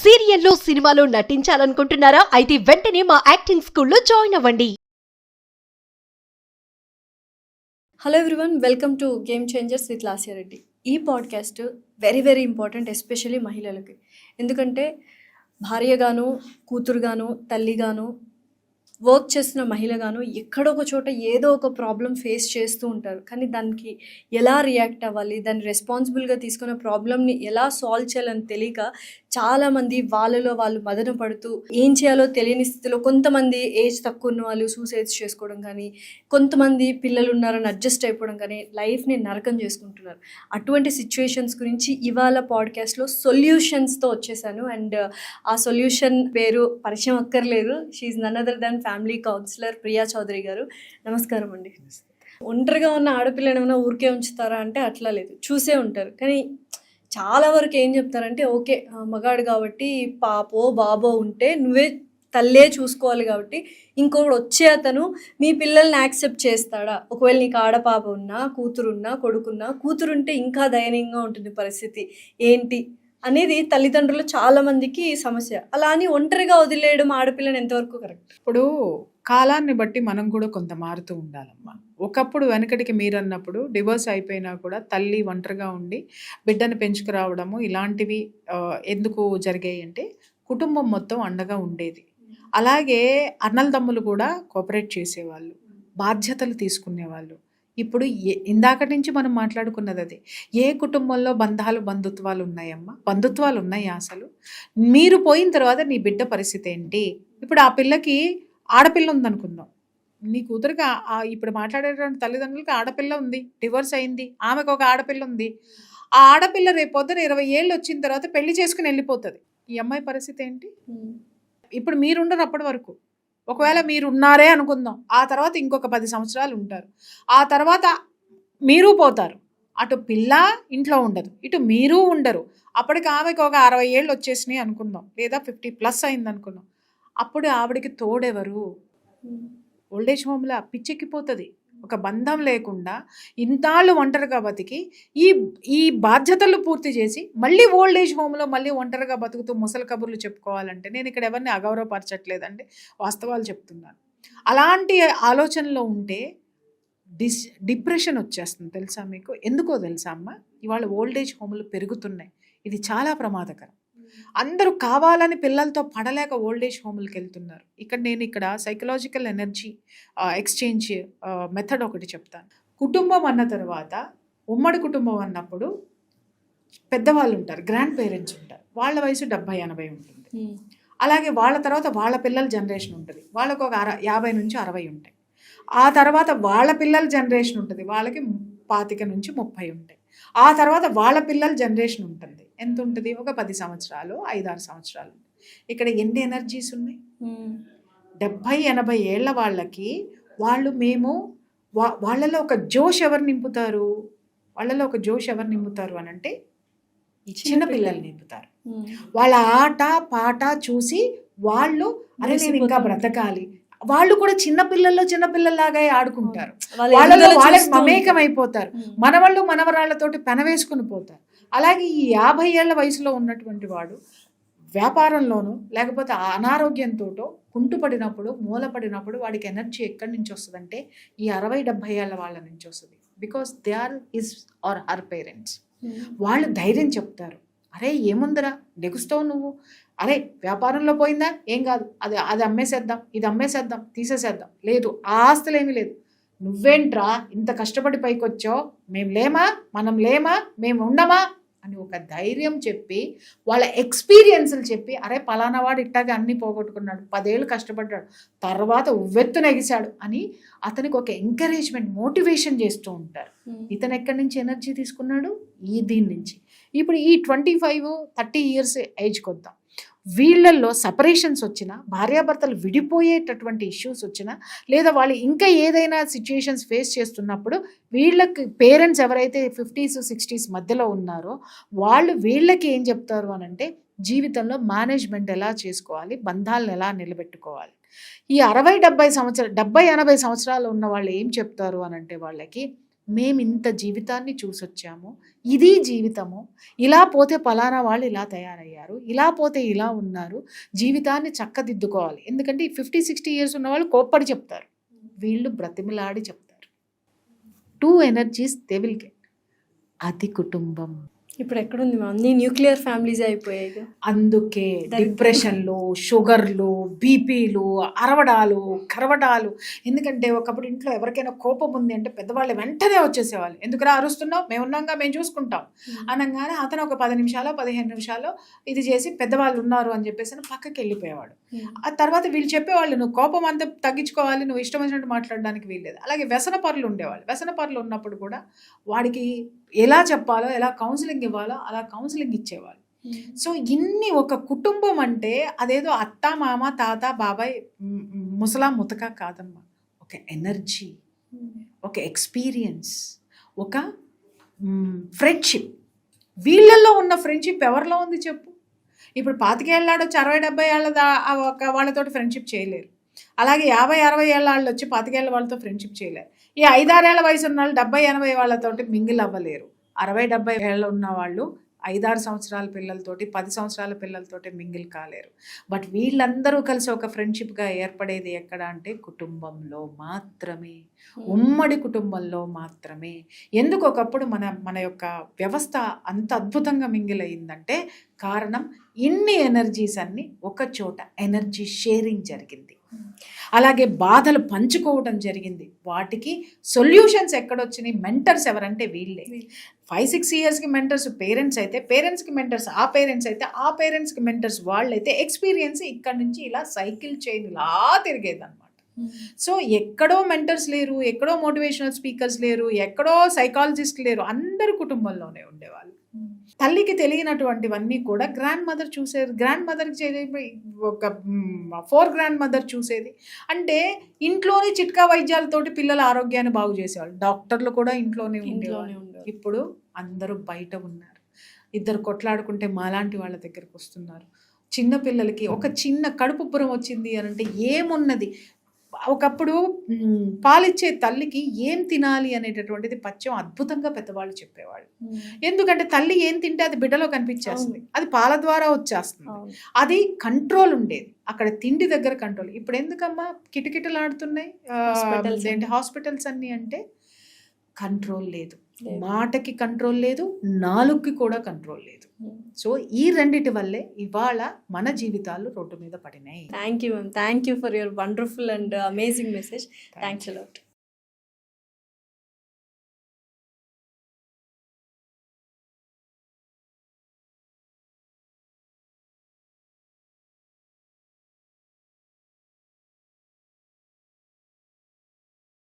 సీరియల్లో సినిమాలో నటించాలనుకుంటున్నారా? అయితే వెంటనే మా యాక్టింగ్ స్కూల్లో జాయిన్ అవ్వండి. Hello everyone, welcome to game changers with Lasya Reddy. ఈ podcast very very important, especially మహిళలకి. ఎందుకంటే భార్యగాను, కూతురుగాను, తల్లిగాను, వర్క్ చేస్తున్న మహిళగాను ఎక్కడో ఒక చోట ఏదో ఒక ప్రాబ్లం ఫేస్ చేస్తూ ఉంటారు. కానీ దానికి ఎలా రియాక్ట్ అవ్వాలి, దాన్ని రెస్పాన్సిబుల్గా తీసుకున్న ప్రాబ్లమ్ని ఎలా సాల్వ్ చేయాలని తెలియక చాలామంది వాళ్ళలో వాళ్ళు మదన పడుతూ ఏం చేయాలో తెలియని స్థితిలో, కొంతమంది ఏజ్ తక్కువ ఉన్న వాళ్ళు సూసైడ్స్ చేసుకోవడం కానీ, కొంతమంది పిల్లలు ఉన్నారని అడ్జస్ట్ అయిపోవడం కానీ లైఫ్ని నరకం చేసుకుంటున్నారు. అటువంటి సిచ్యువేషన్స్ గురించి ఇవాళ పాడ్కాస్ట్లో సొల్యూషన్స్తో వచ్చేసాను. అండ్ ఆ సొల్యూషన్ పేరు పరిచయం అక్కర్లేదు, she none other than family counsellor Priya Chaudhary గారు. నమస్కారం అండి. ఒంటరిగా ఉన్న ఆడపిల్లని ఏమైనా ఊరికే ఉంచుతారా అంటే అట్లా లేదు, చూసే ఉంటారు. కానీ చాలా వరకు ఏం చెప్తారంటే, ఓకే మగాడు కాబట్టి పాపో బాబో ఉంటే నువ్వే తల్లే చూసుకోవాలి కాబట్టి ఇంకొకడు వచ్చే అతను మీ పిల్లల్ని యాక్సెప్ట్ చేస్తాడా? ఒకవేళ నీకు ఆడపాప ఉన్నా, కూతురున్నా, కొడుకున్నా, కూతురుంటే ఇంకా దయనీయంగా ఉంటుంది పరిస్థితి ఏంటి అనేది తల్లిదండ్రులు చాలామందికి సమస్య. అలా అని ఒంటరిగా వదిలేయడం ఆడపిల్లని ఎంతవరకు కరెక్ట్? ఇప్పుడు కాలాన్ని బట్టి మనం కూడా కొంత మారుతూ ఉండాలమ్మా. ఒకప్పుడు వెనకటికి మీరన్నప్పుడు డివోర్స్ అయిపోయినా కూడా తల్లి ఒంటరిగా ఉండి బిడ్డను పెంచుకురావడము ఇలాంటివి ఎందుకు జరిగాయి అంటే కుటుంబం మొత్తం అండగా ఉండేది. అలాగే అన్నలదమ్ములు కూడా కోఆపరేట్ చేసేవాళ్ళు, బాధ్యతలు తీసుకునేవాళ్ళు. ఇప్పుడు ఇందాక నుంచి మనం మాట్లాడుకున్నది అది. ఏ కుటుంబంలో బంధుత్వాలు ఉన్నాయమ్మా? బంధుత్వాలు ఉన్నాయా అసలు? మీరు పోయిన తర్వాత నీ బిడ్డ పరిస్థితి ఏంటి? ఇప్పుడు ఆ పిల్లకి ఆడపిల్ల ఉందనుకుందాం, నీ కూతురికి ఇప్పుడు మాట్లాడేటువంటి తల్లిదండ్రులకి ఆడపిల్ల ఉంది, డివోర్స్ అయింది, ఆమెకు ఒక ఆడపిల్ల ఉంది. ఆ ఆడపిల్ల రేపొద్దున 20 ఏళ్ళు వచ్చిన తర్వాత పెళ్లి చేసుకుని వెళ్ళిపోతుంది. ఈ అమ్మాయి పరిస్థితి ఏంటి? ఇప్పుడు మీరుండరు అప్పటి వరకు. ఒకవేళ మీరు ఉన్నారే అనుకుందాం, ఆ తర్వాత ఇంకొక 10 సంవత్సరాలు ఉంటారు, ఆ తర్వాత మీరు పోతారు. అటు పిల్ల ఇంట్లో ఉండదు, ఇటు మీరు ఉండరు. అప్పటికి ఆమెకు ఒక 60 ఏళ్ళు వచ్చేసినాయి అనుకుందాం, లేదా 50+ అయింది అనుకుందాం. అప్పుడు ఆవిడికి తోడెవరు? ఓల్డేజ్ హోమ్లో పిచ్చెక్కిపోతుంది. ఒక బంధం లేకుండా ఇంతాళ్ళు ఒంటరిగా బతికి ఈ బాధ్యతలు పూర్తి చేసి మళ్ళీ ఓల్డేజ్ హోమ్లో మళ్ళీ ఒంటరిగా బతుకుతూ ముసలి కబుర్లు చెప్పుకోవాలంటే, నేను ఇక్కడ ఎవరిని అగౌరవపరచట్లేదండి, వాస్తవాలు చెప్తున్నాను. అలాంటి ఆలోచనలో ఉంటే డిప్రెషన్ వచ్చేస్తుంది. తెలుసా మీకు? ఎందుకో తెలుసా అమ్మ? ఇవాళ ఓల్డేజ్ హోమ్లు పెరుగుతున్నాయి. ఇది చాలా ప్రమాదకరం. అందరూ కావాలని పిల్లలతో పడలేక ఓల్డేజ్ హోమ్లకు వెళ్తున్నారు. నేను ఇక్కడ సైకలాజికల్ ఎనర్జీ ఎక్స్చేంజ్ మెథడ్ ఒకటి చెప్తాను. కుటుంబం అన్న తర్వాత, ఉమ్మడి కుటుంబం అన్నప్పుడు పెద్దవాళ్ళు ఉంటారు, గ్రాండ్ పేరెంట్స్ ఉంటారు, వాళ్ళ వయసు 70-80 ఉంటుంది. అలాగే వాళ్ళ తర్వాత వాళ్ళ పిల్లల జనరేషన్ ఉంటుంది, వాళ్ళకు ఒక 50 నుంచి 60 ఉంటాయి. ఆ తర్వాత వాళ్ళ పిల్లల జనరేషన్ ఉంటుంది, వాళ్ళకి 25 నుంచి 30 ఉంటాయి. ఆ తర్వాత వాళ్ళ పిల్లల జనరేషన్ ఉంటుంది, ఎంత ఉంటుంది? ఒక 10 సంవత్సరాలు, 5-6 సంవత్సరాలు. ఇక్కడ ఎన్ని ఎనర్జీస్ ఉన్నాయి? 70-80 ఏళ్ళ వాళ్ళకి వాళ్ళలో ఒక జోష్ ఎవరు నింపుతారు? అని అంటే చిన్న పిల్లలు నింపుతారు. వాళ్ళ ఆట పాట చూసి వాళ్ళు అరే నేను ఇంకా బ్రతకాలి, వాళ్ళు కూడా చిన్నపిల్లల్లాగా ఆడుకుంటారు, వాళ్ళలో వాళ్ళకి మమేకం అయిపోతారు, మనవరాళ్లతోటి పెనవేసుకుని పోతారు. అలాగే ఈ 50 ఏళ్ల వయసులో ఉన్నటువంటి వాడు వ్యాపారంలోనూ లేకపోతే అనారోగ్యంతో కుంటుపడినప్పుడు, మూలపడినప్పుడు వాడికి ఎనర్జీ ఎక్కడి నుంచి వస్తుందంటే ఈ 60-70 ఏళ్ళ వాళ్ళ నుంచి వస్తుంది. Because they are his or her parents. వాళ్ళు ధైర్యం చెప్తారు, అరే ఏముందిరా లెగుస్తావు నువ్వు, అరే వ్యాపారంలో పోయిందా ఏం కాదు, అది అమ్మేసేద్దాం, ఇది అమ్మేసేద్దాం, తీసేసేద్దాం, లేదు ఆ ఆస్తులు ఏమీ లేదు, నువ్వేంట్రా ఇంత కష్టపడి పైకి వచ్చావు, మనం లేమా, మేము ఉండమా అని ఒక ధైర్యం చెప్పి, వాళ్ళ ఎక్స్పీరియన్స్లు చెప్పి, అరే పలానా వాడు ఇట్టాగా అన్నీ పోగొట్టుకున్నాడు, 10 ఏళ్ళు కష్టపడ్డాడు, తర్వాత ఉవ్వెత్తున ఎగిశాడు అని అతనికి ఒక ఎంకరేజ్మెంట్, మోటివేషన్ చేస్తూ ఉంటారు. ఇతను ఎక్కడి నుంచి ఎనర్జీ తీసుకున్నాడు? దీని నుంచి. ఇప్పుడు ఈ 25-30 ఇయర్స్ ఏజ్కి వద్దాం. వీళ్ళల్లో సపరేషన్స్ వచ్చినా, భార్యాభర్తలు విడిపోయేటటువంటి ఇష్యూస్ వచ్చినా, లేదా వాళ్ళు ఇంకా ఏదైనా సిచ్యుయేషన్స్ ఫేస్ చేస్తున్నప్పుడు వీళ్ళకి పేరెంట్స్ ఎవరైతే 50s 60s మధ్యలో ఉన్నారో వీళ్ళకి ఏం చెప్తారు అని అంటే, జీవితంలో మేనేజ్మెంట్ ఎలా చేసుకోవాలి, బంధాలను ఎలా నిలబెట్టుకోవాలి. ఈ 60-70 సంవత్సరాలు 70-80 సంవత్సరాలు ఉన్న వాళ్ళు ఏం చెప్తారు అని అంటే, వాళ్ళకి మేము ఇంత జీవితాన్ని చూసొచ్చాము, ఇది జీవితము, ఇలా పోతే పలానా వాళ్ళు ఇలా తయారయ్యారు, ఇలా పోతే ఇలా ఉన్నారు, జీవితాన్ని చక్కదిద్దుకోవాలి. ఎందుకంటే 50-60 ఇయర్స్ ఉన్న వాళ్ళు కోప్పడి చెప్తారు, వీళ్ళు బ్రతిమిలాడి చెప్తారు. 2 energies they will get. అది కుటుంబం. ఇప్పుడు ఎక్కడుంది మా అన్ని న్యూక్లియర్ ఫ్యామిలీస్ అయిపోయాయి. అందుకే డిప్రెషన్లు, షుగర్లు, బీపీలు, అరవడాలు, కరవడాలు. ఎందుకంటే ఒకప్పుడు ఇంట్లో ఎవరికైనా కోపం ఉంది అంటే పెద్దవాళ్ళు వెంటనే వచ్చేసేవాళ్ళు. ఎందుకురా అరుస్తున్నావు, మేము ఉన్నాగా, మేము చూసుకుంటాం అనగానే అతను ఒక 10 నిమిషాలు 15 నిమిషాలు ఇది చేసి పెద్దవాళ్ళు ఉన్నారు అని చెప్పేసి పక్కకి వెళ్ళిపోయేవాడు. ఆ తర్వాత వీళ్ళు చెప్పేవాళ్ళు, నువ్వు కోపం అంతా తగ్గించుకోవాలి, నువ్వు ఇష్టం వచ్చినట్టు మాట్లాడడానికి వీల్లేదు. అలాగే వ్యసన పరులు ఉండేవాళ్ళు. వ్యసన పరులు ఉన్నప్పుడు కూడా వాడికి ఎలా చెప్పాలో, ఎలా కౌన్సిలింగ్ ఇవ్వాలో అలా కౌన్సిలింగ్ ఇచ్చేవాళ్ళు. సో ఇన్ని ఒక కుటుంబం అంటే అదేదో అత్త, మామ, తాత, బాబాయ్, ముసలా, ముతక కాదమ్మా. ఒక ఎనర్జీ, ఒక ఎక్స్పీరియన్స్, ఒక ఫ్రెండ్షిప్. వీళ్ళల్లో ఉన్న ఫ్రెండ్షిప్ ఎవరిలో ఉంది చెప్పు? ఇప్పుడు 25 ఏళ్ళాడు వచ్చి 60-70 ఏళ్ళ వాళ్ళతో ఫ్రెండ్షిప్ చేయలేరు. అలాగే 50-60 ఏళ్ళ వాళ్ళు వచ్చి 25 ఏళ్ళ వాళ్ళతో ఫ్రెండ్షిప్ చేయలేరు. ఈ 5-6 ఏళ్ళ వయసు ఉన్న వాళ్ళు 70-80 వాళ్ళతోటి మింగిల్ అవ్వలేరు. 60-70 ఏళ్ళు ఉన్న వాళ్ళు 5-6 సంవత్సరాల పిల్లలతోటి, 10 సంవత్సరాల పిల్లలతోటి మింగిల్ కాలేరు. బట్ వీళ్ళందరూ కలిసి ఒక ఫ్రెండ్షిప్గా ఏర్పడేది ఎక్కడ అంటే కుటుంబంలో మాత్రమే, ఉమ్మడి కుటుంబంలో మాత్రమే. ఎందుకు ఒకప్పుడు మన యొక్క వ్యవస్థ అంత అద్భుతంగా మింగిల్ అయిందంటే కారణం ఇన్ని ఎనర్జీస్ అన్ని ఒక చోట ఎనర్జీ షేరింగ్ జరిగింది. అలాగే బాధలు పంచుకోవడం జరిగింది. వాటికి సొల్యూషన్స్ ఎక్కడొచ్చినాయి? మెంటర్స్ ఎవరంటే వీళ్ళే. 5-6 ఇయర్స్కి మెంటర్స్ పేరెంట్స్ అయితే, పేరెంట్స్కి మెంటర్స్ ఆ పేరెంట్స్ అయితే, ఆ పేరెంట్స్కి మెంటర్స్ వాళ్ళైతే, ఎక్స్పీరియన్స్ ఇక్కడ నుంచి ఇలా సైకిల్ చైన్ ఇలా తిరిగేది అనమాట. సో ఎక్కడో మెంటర్స్ లేరు, ఎక్కడో మోటివేషనల్ స్పీకర్స్ లేరు, ఎక్కడో సైకాలజిస్ట్ లేరు, అందరు కుటుంబంలోనే ఉండేవాళ్ళు. తల్లికి తెలియనటువంటివన్నీ కూడా గ్రాండ్ మదర్ చూసేది. గ్రాండ్ మదర్కి ఒక 4 గ్రాండ్ మదర్ చూసేది. అంటే ఇంట్లోనే చిట్కా వైద్యాలతోటి పిల్లల ఆరోగ్యాన్ని బాగు చేసేవాళ్ళు. డాక్టర్లు కూడా ఇంట్లోనే ఉండేవాళ్ళు. ఇప్పుడు అందరూ బయట ఉన్నారు. ఇద్దరు కొట్లాడుకుంటే మాలాంటి వాళ్ళ దగ్గరకు వస్తున్నారు. చిన్న పిల్లలకి ఒక చిన్న కడుపుబ్బరం వచ్చింది అని అంటే ఏమున్నది? ఒకప్పుడు పాలిచ్చే తల్లికి ఏం తినాలి అనేటటువంటిది పచ్చం అద్భుతంగా పెద్దవాళ్ళు చెప్పేవాళ్ళు. ఎందుకంటే తల్లి ఏం తింటే అది బిడ్డలో కనిపించేస్తుంది, అది పాల ద్వారా వచ్చేస్తుంది. అది కంట్రోల్ ఉండేది అక్కడ, తిండి దగ్గర కంట్రోల్. ఇప్పుడు ఎందుకమ్మా కిటకిటలాడుతున్నాయి హాస్పిటల్స్ అన్ని అంటే కంట్రోల్ లేదు. మాటకి కంట్రోల్ లేదు, నాలుగుకి కూడా కంట్రోల్ లేదు. సో ఈ రెండిటి వల్లే ఇవాళ మన జీవితాలు రోడ్డు మీద పడినాయి. Thank you ma'am, thank you for your wonderful and amazing message. Thanks a lot.